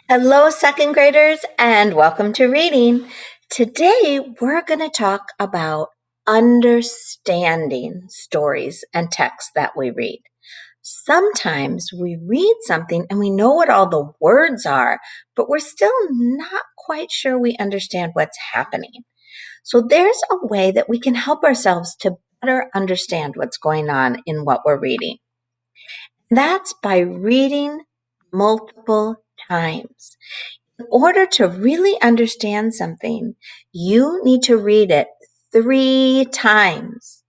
Hello, second graders, and welcome to reading. Today, we're going to talk about understanding stories and texts that we read. Sometimes we read something and we know what all the words are, but we're still not quite sure we understand what's happening. So, there's a way that we can help ourselves to better understand what's going on in what we're reading. That's by reading multiple times. In order to really understand something, you need to read it 3 times.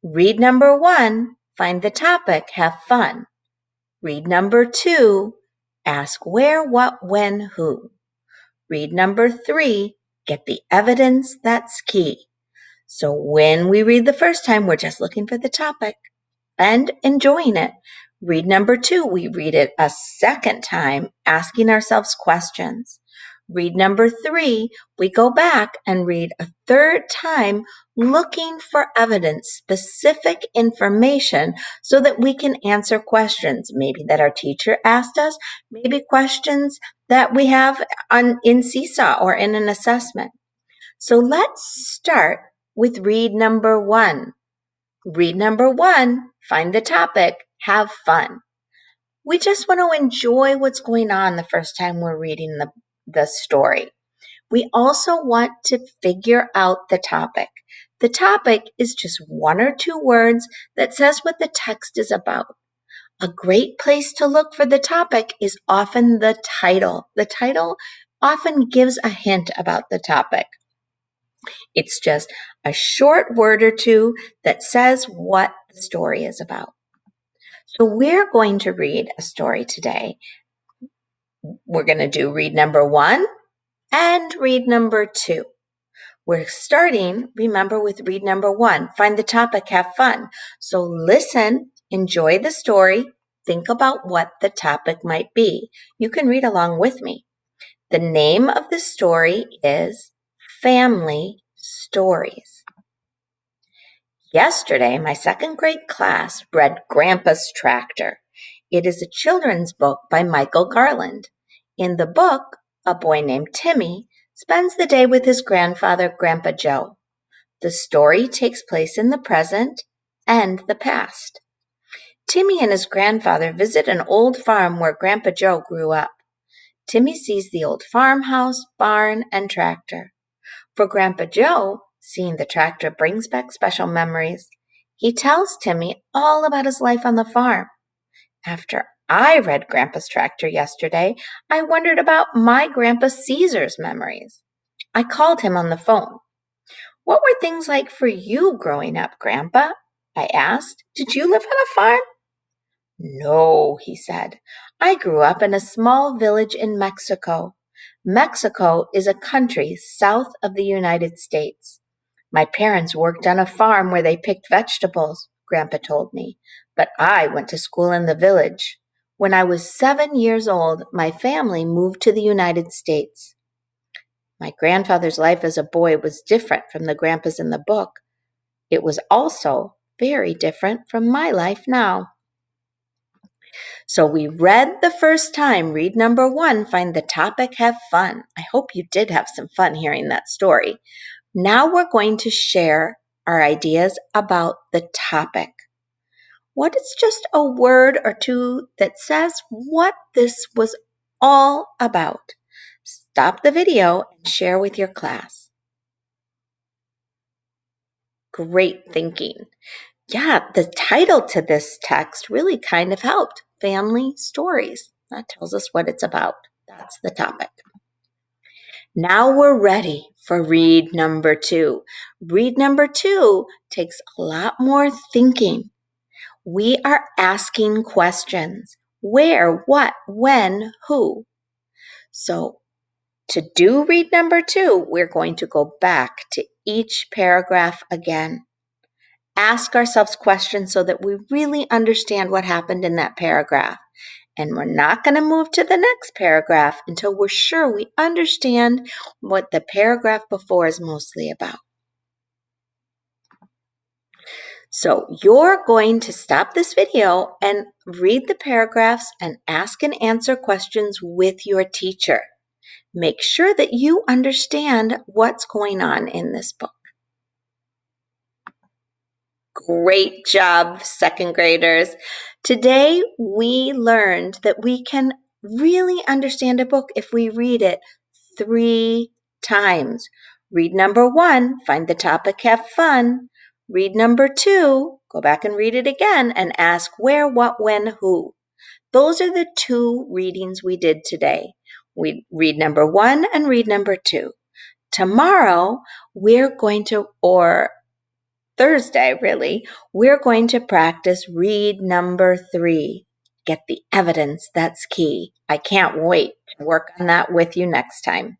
Read number 1, find the topic, have fun. Read number 2, ask where, what, when, who. Read number 3, get the evidence that's key. So when we read the first time, we're just looking for the topic and enjoying it. Read number 2, we read it a second time, asking ourselves questions. Read number 3, we go back and read a third time, looking for evidence, specific information, so that we can answer questions, maybe that our teacher asked us, maybe questions that we have in Seesaw or in an assessment. So let's start with read number 1. Read number 1, find the topic, have fun. We just want to enjoy what's going on the first time we're reading the story. We also want to figure out the topic. The topic is just 1 or 2 words that says what the text is about. A great place to look for the topic is often the title. The title often gives a hint about the topic. It's just a short word or 2 that says what the story is about. So we're going to read a story today. We're going to do read number 1 and read number 2. We're starting, remember, with read number 1. Find the topic, have fun. So listen, enjoy the story, think about what the topic might be. You can read along with me. The name of the story is Family Stories. Yesterday, my second grade class read Grandpa's Tractor. It is a children's book by Michael Garland. In the book, a boy named Timmy spends the day with his grandfather, Grandpa Joe. The story takes place in the present and the past. Timmy and his grandfather visit an old farm where Grandpa Joe grew up. Timmy sees the old farmhouse, barn, and tractor. For Grandpa Joe, seeing the tractor brings back special memories. He tells Timmy all about his life on the farm. After I read Grandpa's Tractor yesterday, I wondered about my Grandpa Caesar's memories. I called him on the phone. What were things like for you growing up, Grandpa? I asked. Did you live on a farm? No, he said. I grew up in a small village in Mexico. Mexico is a country south of the United States. My parents worked on a farm where they picked vegetables, Grandpa told me, but I went to school in the village. When I was 7 years old, my family moved to the United States. My grandfather's life as a boy was different from the grandpa's in the book. It was also very different from my life now. So we read the first time, read number 1, find the topic, have fun. I hope you did have some fun hearing that story. Now we're going to share our ideas about the topic. What is just a word or 2 that says what this was all about? Stop the video and share with your class. Great thinking. Yeah, the title to this text really kind of helped. Family Stories. That tells us what it's about. That's the topic. Now we're ready for read number 2. Read number 2 takes a lot more thinking. We are asking questions. Where, what, when, who. So to do read number 2, we're going to go back to each paragraph again. Ask ourselves questions so that we really understand what happened in that paragraph. And we're not going to move to the next paragraph until we're sure we understand what the paragraph before is mostly about. So you're going to stop this video and read the paragraphs and ask and answer questions with your teacher. Make sure that you understand what's going on in this book. Great job, second graders. Today we learned that we can really understand a book if we read it 3 times. Read number 1, find the topic, have fun. Read number 2, go back and read it again and ask where, what, when, who. Those are the 2 readings we did today. We read number 1 and read number 2. Tomorrow we're going to, or Thursday really, we're going to practice read number 3. Get the evidence, that's key. I can't wait to work on that with you next time.